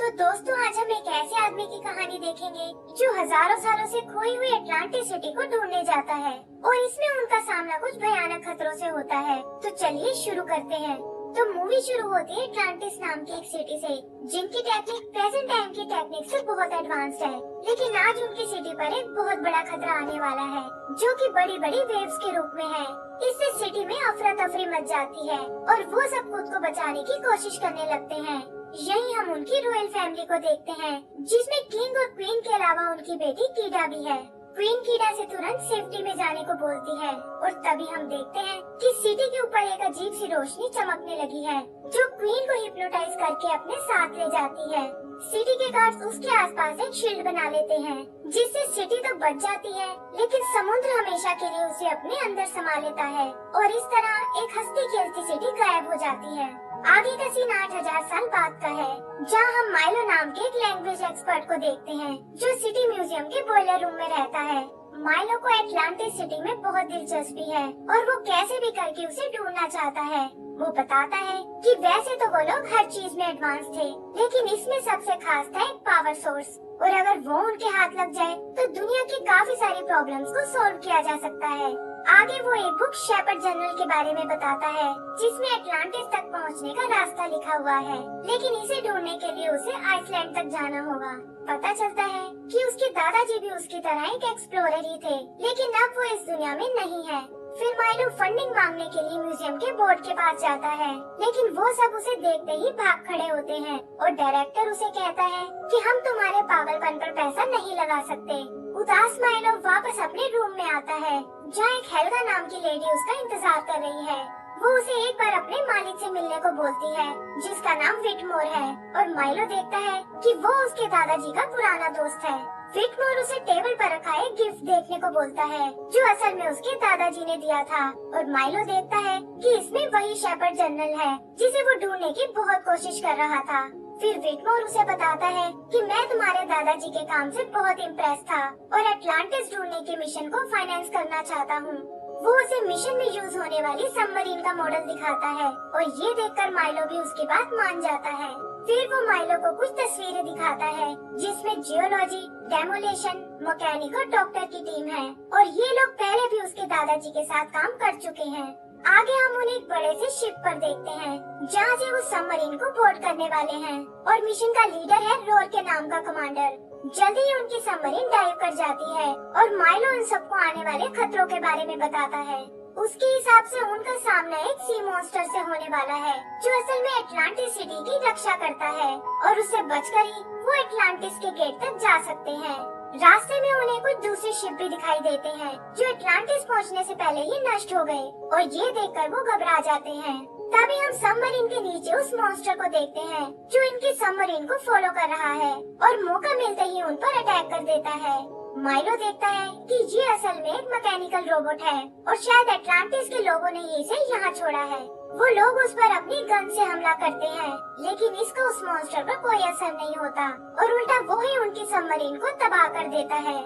तो दोस्तों आज हम एक ऐसे आदमी की कहानी देखेंगे जो हजारों सालों से खोई हुई अटलांटिस सिटी को ढूंढने जाता है और इसमें उनका सामना कुछ भयानक खतरों से होता है। तो चलिए शुरू करते हैं। तो मूवी शुरू होती है अटलांटिस नाम की एक सिटी से, जिनकी टेक्निक प्रेजेंट टाइम की टेक्निक से बहुत एडवांस्ड है। लेकिन आज उनकी सिटी पर एक बहुत बड़ा खतरा आने वाला है, जो कि बड़ी बड़ी वेव्स के रूप में है। इससे सिटी में अफरा तफरी मच जाती है और वो सब खुद को बचाने की कोशिश करने लगते हैं। यही हम उनकी रॉयल फैमिली को देखते हैं, जिसमें किंग और क्वीन के अलावा उनकी बेटी कीडा भी है। क्वीन कीडा से तुरंत सेफ्टी में जाने को बोलती है और तभी हम देखते हैं कि सिटी के ऊपर एक अजीब सी रोशनी चमकने लगी है, जो क्वीन को हिप्नोटाइज करके अपने साथ ले जाती है। सिटी के गार्ड्स उसके आसपास एक शील्ड बना लेते हैं, जिससे सिटी तो बच जाती है, लेकिन समुद्र हमेशा के लिए उसे अपने अंदर समा लेता है और इस तरह एक हंसती खेलती सिटी गायब हो जाती है। आगे का सीन 8000 साल बाद का है, जहाँ हम माइलो नाम के एक लैंग्वेज एक्सपर्ट को देखते हैं, जो सिटी म्यूजियम के बॉयलर रूम में रहता है। माइलो को अटलांटिस सिटी में बहुत दिलचस्पी है और वो कैसे भी करके उसे ढूंढना चाहता है। वो बताता है कि वैसे तो वो लोग हर चीज में एडवांस थे, लेकिन इसमें सबसे खास था एक पावर सोर्स, और अगर वो उनके हाथ लग जाए तो दुनिया की काफी सारी प्रॉब्लम्स को सॉल्व किया जा सकता है। आगे वो एक बुक शेपर्ड जनरल के बारे में बताता है, जिसमें अटलांटिस तक पहुंचने का रास्ता लिखा हुआ है, लेकिन इसे ढूंढने के लिए उसे आइसलैंड तक जाना होगा। पता चलता है कि उसके दादाजी भी उसकी तरह एक एक्सप्लोरर ही थे, लेकिन अब वो इस दुनिया में नहीं है। फिर माइलो फंडिंग मांगने के लिए म्यूजियम के बोर्ड के पास जाता है, लेकिन वो सब उसे देखते ही भाग खड़े होते हैं और डायरेक्टर उसे कहता है कि हम तुम्हारे पागलपन पर पैसा नहीं लगा सकते। उदास माइलो वापस अपने रूम में आता है, जहाँ एक हेल्गा नाम की लेडी उसका इंतजार कर रही है। वो उसे एक बार अपने मालिक से मिलने को बोलती है, जिसका नाम विटमोर है, और माइलो देखता है कि वो उसके दादाजी का पुराना दोस्त है। विटमोर उसे टेबल पर रखा एक गिफ्ट देखने को बोलता है, जो असल में उसके दादाजी ने दिया था, और माइलो देखता है कि इसमें वही शेपर्ड जनरल है, जिसे वो ढूंढने की बहुत कोशिश कर रहा था। फिर विटमोर उसे बताता है कि मैं तुम्हारे दादाजी के काम से बहुत इम्प्रेस था और अटलांटिस ढूंढने के मिशन को फाइनेंस करना चाहता हूँ। वो उसे मिशन में यूज होने वाली सबमरीन का मॉडल दिखाता है और ये देखकर माइलो भी उसकी बात मान जाता है। फिर वो माइलो को कुछ तस्वीरें दिखाता है, जिसमें जियोलॉजी, डेमोलेशन, मैकेनिक और डॉक्टर की टीम है, और ये लोग पहले भी उसके दादाजी के साथ काम कर चुके हैं। आगे हम उन्हें एक बड़े से शिप पर देखते हैं, जहाँ से वो सबमरीन को बोर्ड करने वाले हैं, और मिशन का लीडर है रोर के नाम का कमांडर। जल्दी ही उनकी सबमरीन डाइव कर जाती है और माइलो उन सबको आने वाले खतरों के बारे में बताता है। उसके हिसाब से उनका सामना एक सी मॉन्स्टर से होने वाला है, जो असल में अटलांटिस सिटी की रक्षा करता है, और उससे बचकर ही वो अटलांटिस के गेट तक जा सकते हैं। रास्ते में उन्हें कुछ दूसरे शिप भी दिखाई देते हैं, जो अटलांटिस पहुंचने से पहले ही नष्ट हो गए, और ये देखकर वो घबरा जाते हैं। तभी हम सबमरीन के नीचे उस मॉन्स्टर को देखते हैं, जो इनकी सबमरीन को फॉलो कर रहा है और मौका मिलते ही उन पर अटैक कर देता है। माइलो देखता है कि ये असल में एक मैकेनिकल रोबोट है और शायद अटलांटिस के लोगों ने इसे यहाँ छोड़ा है। वो लोग उस पर अपनी गन से हमला करते हैं, लेकिन इसका उस मॉन्स्टर पर कोई असर नहीं होता और उल्टा वो ही उनकी सबमरीन को तबाह कर देता है।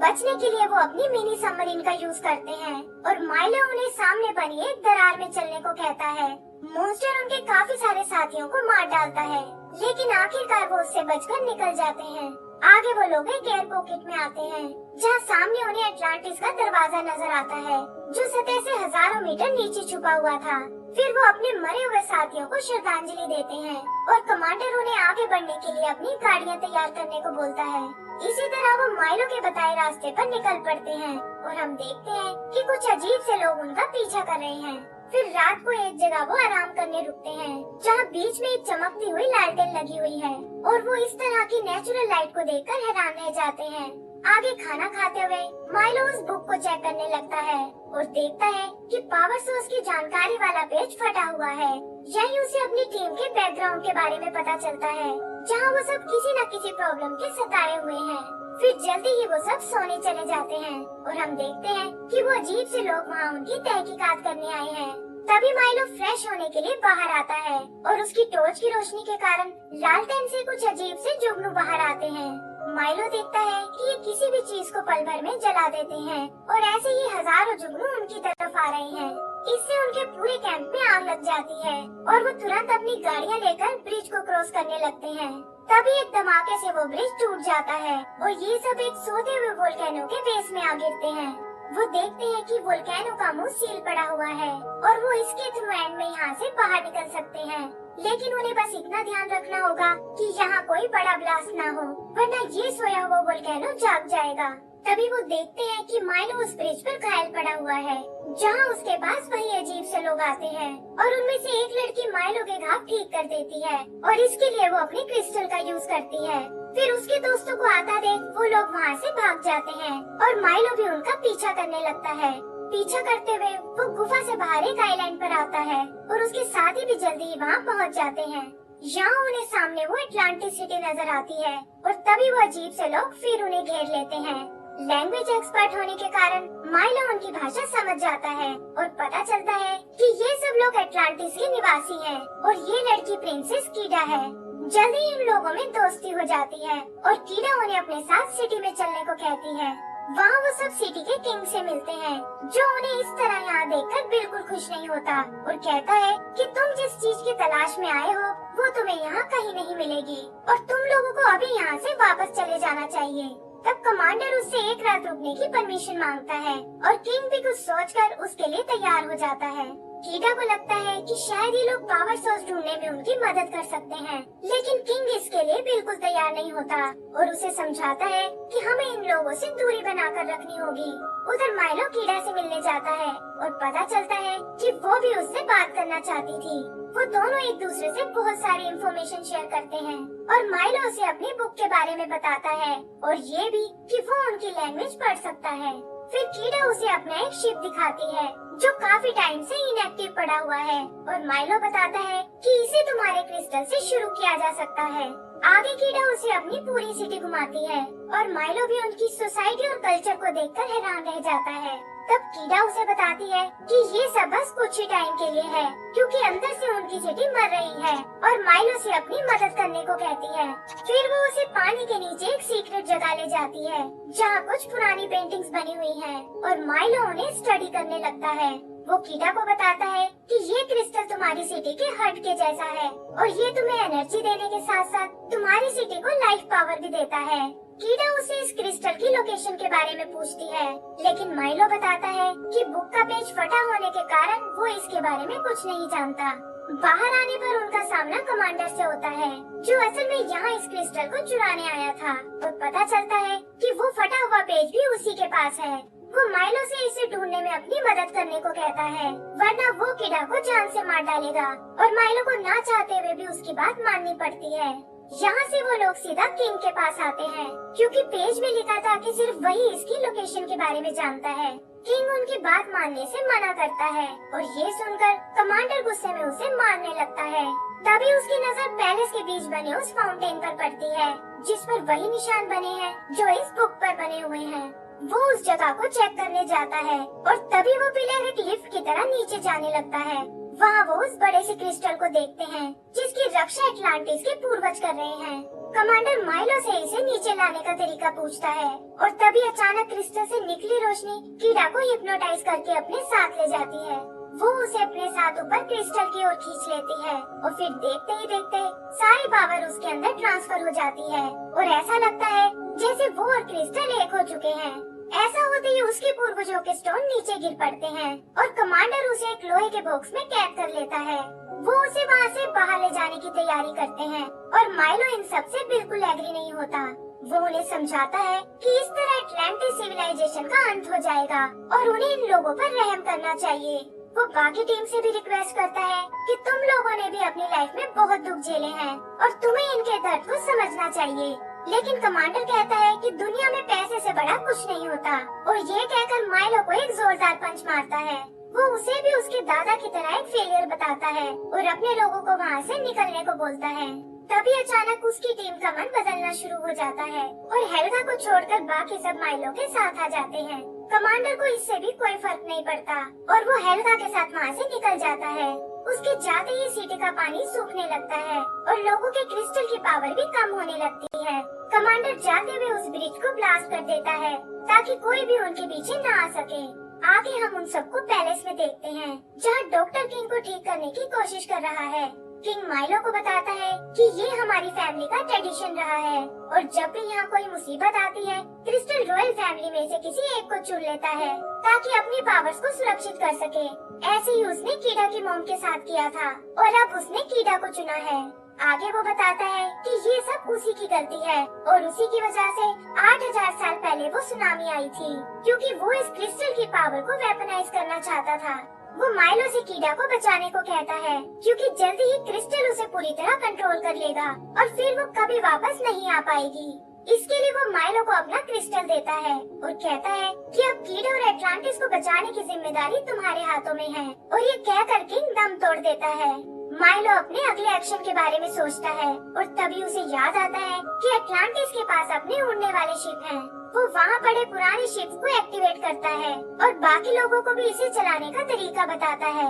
बचने के लिए वो अपनी मिनी सबमरीन का यूज करते हैं और माइलो उन्हें सामने बनी एक दरार में चलने को कहता है। मॉन्स्टर उनके काफी सारे साथियों को मार डालता है, लेकिन आखिरकार वो उससे बचकर निकल जाते हैं। आगे वो लोग एक एयर पॉकेट में आते हैं, जहाँ सामने उन्हें अटलांटिस का दरवाजा नजर आता है, जो सतह से हजारों मीटर नीचे छुपा हुआ था। फिर वो अपने मरे हुए साथियों को श्रद्धांजलि देते हैं और कमांडर उन्हें आगे बढ़ने के लिए अपनी गाड़ियाँ तैयार करने को बोलता है। इसी तरह वो माइलो के बताए रास्ते पर निकल पड़ते हैं और हम देखते हैं कि कुछ अजीब से लोग उनका पीछा कर रहे हैं। फिर रात को एक जगह वो आराम करने रुकते हैं, जहाँ बीच में एक चमकती हुई लालटेन लगी हुई है, और वो इस तरह की नेचुरल लाइट को देखकर हैरान रह जाते हैं। आगे खाना खाते हुए माइलो उस बुक को चेक करने लगता है और देखता है कि पावर सोर्स की जानकारी वाला पेज फटा हुआ है। यही उसे अपनी टीम के बैकग्राउंड के बारे में पता चलता है, जहाँ वो सब किसी न किसी प्रॉब्लम के सताए हुए हैं। फिर जल्दी ही वो सब सोने चले जाते हैं और हम देखते हैं कि वो अजीब से लोग वहाँ उनकी तहकीकात करने आए हैं। तभी माइलो फ्रेश होने के लिए बाहर आता है और उसकी टॉर्च की रोशनी के कारण लालटेन से कुछ अजीब से जुगनू बाहर आते हैं। माइलो देखता है कि ये किसी भी चीज को पल भर में जला देते हैं और ऐसे ही हजारों जुगनू उनकी तरफ आ रहे हैं। इससे उनके पूरे कैंप में आग लग जाती है और वो तुरंत अपनी गाड़ियाँ लेकर ब्रिज को क्रॉस करने लगते हैं। तभी एक धमाके से वो ब्रिज टूट जाता है और ये सब एक सोते हुए वोल्केनो के बेस में आ गिरते हैं। वो देखते हैं कि वोल्केनो का मुंह सील पड़ा हुआ है और वो इसके थ्रू एंड में यहाँ से बाहर निकल सकते हैं, लेकिन उन्हें बस इतना ध्यान रखना होगा कि यहाँ कोई बड़ा ब्लास्ट ना हो, वरना ये सोया हुआ वोल्केनो जाग जाएगा। तभी वो देखते हैं कि माइलो उस ब्रिज पर घायल पड़ा हुआ है, जहाँ उसके पास वही अजीब से लोग आते हैं और उनमें से एक लड़की माइलो के घाव ठीक कर देती है और इसके लिए वो अपने क्रिस्टल का यूज करती है। फिर उसके दोस्तों को आता देख वो लोग वहाँ से भाग जाते हैं और माइलो भी उनका पीछा करने लगता है। पीछा करते हुए वो गुफा से बाहर एक आइलैंड पर आता है और उसके साथी भी जल्दी ही वहाँ पहुँच जाते हैं। यहाँ उन्हें सामने वो अटलांटिस सिटी नजर आती है और तभी वो अजीब से लोग फिर उन्हें घेर लेते हैं। लैंग्वेज एक्सपर्ट होने के कारण माइलो उनकी भाषा समझ जाता है और पता चलता है कि ये सब लोग अटलांटिस के निवासी हैं और ये लड़की प्रिंसेस कीडा है। जल्दी इन लोगों में दोस्ती हो जाती है और कीडा उन्हें अपने साथ सिटी में चलने को कहती है। वहाँ वो सब सिटी के किंग से मिलते हैं, जो उन्हें इस तरह यहाँ देखकर बिल्कुल खुश नहीं होता और कहता है कि तुम जिस चीज की तलाश में आए हो वो तुम्हें यहाँ कहीं नहीं मिलेगी और तुम लोगों को अभी यहाँ से वापस चले जाना चाहिए। तब कमांडर उससे एक रात रुकने की परमिशन मांगता है और किंग भी कुछ सोचकर उसके लिए तैयार हो जाता है। कीडा को लगता है कि शायद ये लोग पावर सोर्स ढूंढने में उनकी मदद कर सकते हैं, लेकिन किंग इसके लिए बिल्कुल तैयार नहीं होता और उसे समझाता है कि हमें इन लोगों से दूरी बनाकर रखनी होगी। उधर माइलो कीडा से मिलने जाता है और पता चलता है कि वो भी उससे बात करना चाहती थी। वो दोनों एक दूसरे से बहुत सारी इंफॉर्मेशन शेयर करते हैं और माइलो उसे अपनी बुक के बारे में बताता है और ये भी कि वो उनकी लैंग्वेज पढ़ सकता है। फिर कीडा उसे अपना एक शिप दिखाती है जो काफी टाइम से इनएक्टिव पड़ा हुआ है और माइलो बताता है कि इसे तुम्हारे क्रिस्टल से शुरू किया जा सकता है। आगे कीडा उसे अपनी पूरी सिटी घुमाती है और माइलो भी उनकी सोसाइटी और कल्चर को देखकर हैरान रह जाता है। तब कीडा उसे बताती है कि ये सब बस कुछ ही टाइम के लिए है, क्योंकि अंदर से उनकी सिटी मर रही है और माइलो से अपनी मदद करने को कहती है। फिर वो उसे पानी के नीचे एक सीक्रेट जगह ले जाती है, जहाँ कुछ पुरानी पेंटिंग्स बनी हुई हैं और माइलो उन्हें स्टडी करने लगता है। वो कीडा को बताता है कि ये क्रिस्टल तुम्हारी सिटी के हर्ट के जैसा है और ये तुम्हें एनर्जी देने के साथ साथ तुम्हारी सिटी को लाइफ पावर भी देता है। कीडा उसे इस क्रिस्टल की लोकेशन के बारे में पूछती है, लेकिन माइलो बताता है कि बुक का पेज फटा होने के कारण वो इसके बारे में कुछ नहीं जानता। बाहर आने पर उनका सामना कमांडर से होता है, जो असल में यहाँ इस क्रिस्टल को चुराने आया था और पता चलता है कि वो फटा हुआ पेज भी उसी के पास है। वो माइलो से इसे ढूंढने में अपनी मदद करने को कहता है, वरना वो कीडा को जान से मार डालेगा और माइलो को ना चाहते हुए भी उसकी बात माननी पड़ती है। यहाँ से वो लोग सीधा किंग के पास आते हैं, क्योंकि पेज में लिखा था कि सिर्फ वही इसकी लोकेशन के बारे में जानता है। किंग उनकी बात मानने से मना करता है और ये सुनकर कमांडर गुस्से में उसे मारने लगता है। तभी उसकी नजर पैलेस के बीच बने उस फाउंटेन पर पड़ती है, जिस पर वही निशान बने हैं जो इस बुक पर बने हुए हैं। वो उस जगह को चेक करने जाता है और तभी वो पिलर एक लिफ्ट की तरह नीचे जाने लगता है। वहाँ वो उस बड़े से क्रिस्टल को देखते हैं, जिसकी रक्षा अटलांटिस के पूर्वज कर रहे हैं। कमांडर माइलो से इसे नीचे लाने का तरीका पूछता है और तभी अचानक क्रिस्टल से निकली रोशनी कीडा को हिप्नोटाइज करके अपने साथ ले जाती है। वो उसे अपने साथ ऊपर क्रिस्टल की ओर खींच लेती है और फिर देखते ही देखते सारी पावर उसके अंदर ट्रांसफर हो जाती है और ऐसा लगता है जैसे वो और क्रिस्टल एक हो चुके हैं। ऐसा होते ही उसके पूर्वजों के स्टोन नीचे गिर पड़ते हैं और कमांडर उसे एक लोहे के बॉक्स में कैद कर लेता है। वो उसे वहाँ से बाहर ले जाने की तैयारी करते हैं और माइलो इन सब से बिल्कुल एग्री नहीं होता। वो उन्हें समझाता है कि इस तरह अटलांटिस सिविलाइजेशन का अंत हो जाएगा और उन्हें इन लोगों पर रहम करना चाहिए। वो बाकी टीम से भी रिक्वेस्ट करता है कि तुम लोगों ने भी अपनी लाइफ में बहुत दुख झेले हैं और तुम्हें इनके दर्द को समझना चाहिए। लेकिन कमांडर कहता है कि दुनिया में पैसे से बड़ा कुछ नहीं होता और ये कहकर माइलो को एक जोरदार पंच मारता है। वो उसे भी उसके दादा की तरह एक फेलियर बताता है और अपने लोगों को वहाँ से निकलने को बोलता है। तभी अचानक उसकी टीम का मन बदलना शुरू हो जाता है और हेल्गा को छोड़कर बाकी सब माइलो के साथ आ जाते हैं। कमांडर को इससे भी कोई फर्क नहीं पड़ता और वो हेल्गा के साथ वहाँ से निकल जाता है। उसके जाते ही सिटी का पानी सूखने लगता है और लोगों के क्रिस्टल की पावर भी कम होने लगती है। कमांडर जाते हुए उस ब्रिज को ब्लास्ट कर देता है ताकि कोई भी उनके पीछे न आ सके। आगे हम उन सबको पैलेस में देखते हैं, जहाँ डॉक्टर किंग को ठीक करने की कोशिश कर रहा है। किंग माइलो को बताता है कि ये हमारी फैमिली का ट्रेडिशन रहा है और जब भी यहाँ कोई मुसीबत आती है क्रिस्टल रॉयल फैमिली में से किसी एक को चुन लेता है ताकि अपनी पावर्स को सुरक्षित कर सके। ऐसे ही उसने कीड़ा की मॉम के साथ किया था और अब उसने कीड़ा को चुना है। आगे वो बताता है कि ये सब उसी की गलती है और उसी की वजह से 8000 साल पहले वो सुनामी आई थी क्योंकि वो इस क्रिस्टल की पावर को वेपनाइज करना चाहता था। वो माइलो से कीड़ा को बचाने को कहता है क्योंकि जल्दी ही क्रिस्टल उसे पूरी तरह कंट्रोल कर लेगा और फिर वो कभी वापस नहीं आ पाएगी। इसके लिए वो माइलो को अपना क्रिस्टल देता है और कहता है कि अब कीड़े और एटलांटिस को बचाने की जिम्मेदारी तुम्हारे हाथों में है और ये कहकर किंग दम तोड़ देता है। माइलो अपने अगले एक्शन के बारे में सोचता है और तभी उसे याद आता है कि एटलांटिस के पास अपने उड़ने वाले शिप हैं। वो वहाँ पड़े पुराने शिप्स को एक्टिवेट करता है और बाकी लोगों को भी इसे चलाने का तरीका बताता है।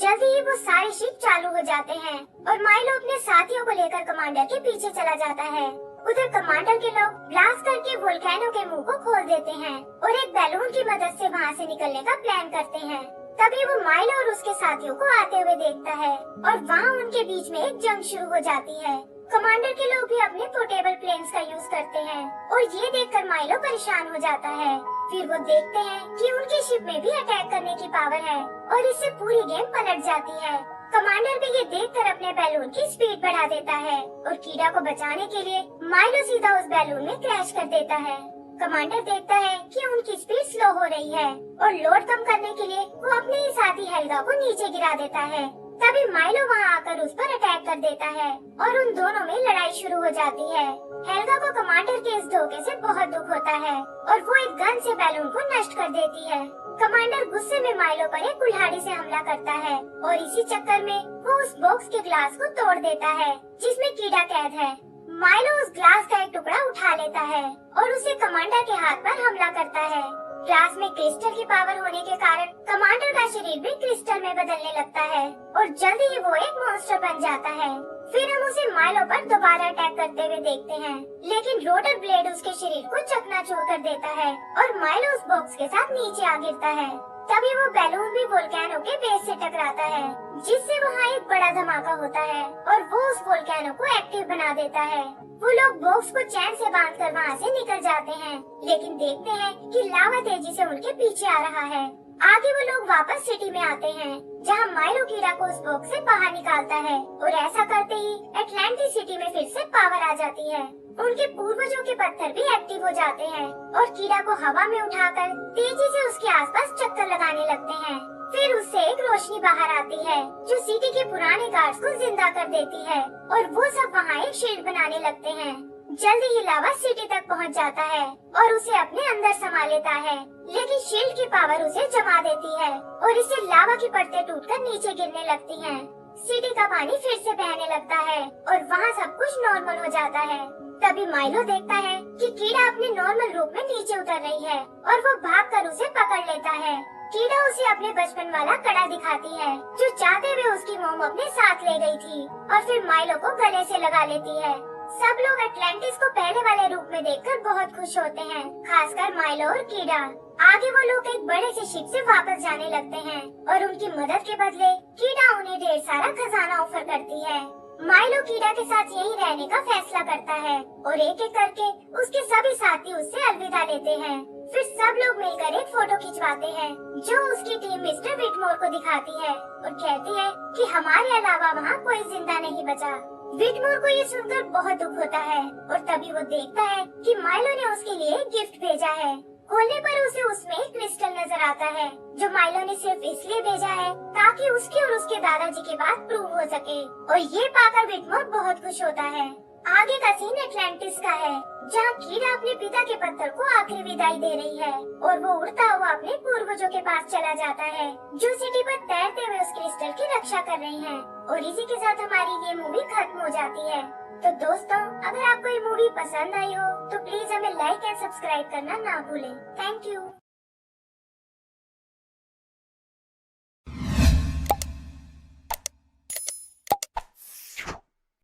जल्दी ही वो सारे शिप चालू हो जाते हैं और माइलो अपने साथियों को लेकर कमांडर के पीछे चला जाता है। उधर कमांडर के लोग ब्लास्ट करके वोल्केनो के मुंह को खोल देते हैं और एक बैलून की मदद से वहाँ से निकलने का प्लान करते हैं। तभी वो माइलो और उसके साथियों को आते हुए देखता है और वहाँ उनके बीच में एक जंग शुरू हो जाती है। कमांडर के लोग भी अपने पोर्टेबल प्लेन्स का यूज करते हैं और ये देखकर माइलो परेशान हो जाता है। फिर वो देखते हैं कि उनके शिप में भी अटैक करने की पावर है और इससे पूरी गेम पलट जाती है। कमांडर भी ये देखकर अपने बैलून की स्पीड बढ़ा देता है और कीड़ा को बचाने के लिए माइलो सीधा उस बैलून में क्रैश कर देता है। कमांडर देखता है कि उनकी स्पीड स्लो हो रही है और लोड कम करने के लिए वो अपने ही साथी हेल्गा को नीचे गिरा देता है। तभी माइलो वहाँ आकर उस पर अटैक कर देता है और उन दोनों में लड़ाई शुरू हो जाती है। हेल्गा को कमांडर के इस धोखे से बहुत दुख होता है और वो एक गन से बैलून को नष्ट कर देती है। कमांडर गुस्से में माइलो पर एक कुल्हाड़ी से हमला करता है और इसी चक्कर में वो उस बॉक्स के ग्लास को तोड़ देता है जिसमें कीड़ा कैद है। माइलो उस ग्लास का एक टुकड़ा उठा लेता है और उसे कमांडर के हाथ पर हमला करता है। ग्लास में क्रिस्टल की पावर होने के कारण कमांडर का शरीर भी क्रिस्टल में बदलने लगता है और जल्दी ही वो एक मॉन्स्टर बन जाता है। फिर हम उसे माइलो पर दोबारा अटैक करते हुए देखते हैं, लेकिन रोटर ब्लेड उसके शरीर को चकनाचूर कर देता है और माइलो उस बॉक्स के साथ नीचे आ गिरता है। तभी वो बैलून भी वोल्केनो के बेस से टकराता है जिससे वहाँ एक बड़ा धमाका होता है और वो उस वोल्केनो को एक्टिव बना देता है। वो लोग बॉक्स को चैन से बांधकर वहाँ से निकल जाते हैं, लेकिन देखते हैं कि लावा तेजी से उनके पीछे आ रहा है। आगे वो लोग वापस सिटी में आते हैं जहाँ माइलो कीड़ा को उस बॉक्स से बाहर निकालता है और ऐसा करते ही एटलांटिस सिटी में फिर से पावर आ जाती है। उनके पूर्वजों के पत्थर भी एक्टिव हो जाते हैं और कीड़ा को हवा में उठाकर तेजी से उसके आसपास चक्कर लगाने लगते हैं। फिर उससे एक रोशनी बाहर आती है जो सिटी के पुराने गार्ड्स को जिंदा कर देती है और वो सब वहाँ एक शील्ड बनाने लगते हैं। जल्दी ही लावा सिटी तक पहुँच जाता है और उसे अपने अंदर समा लेता है, लेकिन शील्ड की पावर उसे जमा देती है और इससे लावा की परतें टूटकर नीचे गिरने लगती हैं। सिटी का पानी फिर से बहने लगता है और वहाँ सब कुछ नॉर्मल हो जाता है। तभी माइलो देखता है कि कीड़ा अपने नॉर्मल रूप में नीचे उतर रही है और वो भागकर उसे पकड़ लेता है। कीड़ा उसे अपने बचपन वाला कड़ा दिखाती है जो चाहते हुए उसकी मोम अपने साथ ले गई थी और फिर माइलो को गले से लगा लेती है। सब लोग एटलांटिस को पहले वाले रूप में देखकर बहुत खुश होते हैं, खासकर माइलो और कीड़ा। आगे वो लोग एक बड़े से शिप से वापस जाने लगते हैं और उनकी मदद के बदले कीड़ा उन्हें ढेर सारा खजाना ऑफर करती है। माइलो कीड़ा के साथ यहीं रहने का फैसला करता है और एक एक करके उसके सभी साथी उससे अलविदा लेते हैं। फिर सब लोग मिलकर एक फोटो खिंचवाते हैं जो उसकी टीम मिस्टर विटमोर को दिखाती है और कहती है कि हमारे अलावा वहाँ कोई जिंदा नहीं बचा। विटमोर को ये सुनकर बहुत दुख होता है और तभी वो देखता है कि माइलो ने उसके लिए एक गिफ्ट भेजा है। खोलने पर उसे उसमें एक क्रिस्टल नजर आता है जो माइलो ने सिर्फ इसलिए भेजा है ताकि उसके और उसके दादाजी की बात प्रूव हो सके और ये पाकर विटमोर बहुत खुश होता है। आगे का सीन एटलांटिस का है जहाँ कीड़ा अपने पिता के पत्थर को आखिरी विदाई दे रही है और वो उड़ता हुआ अपने पूर्वजों के पास चला जाता है जो सिटी पर तैरते हुए उस क्रिस्टल की रक्षा कर रहे हैं। और इसी के साथ हमारी ये मूवी खत्म हो जाती है। तो दोस्तों, अगर आपको ये मूवी पसंद आई हो तो प्लीज हमें लाइक एंड सब्सक्राइब करना ना भूलें। Thank you.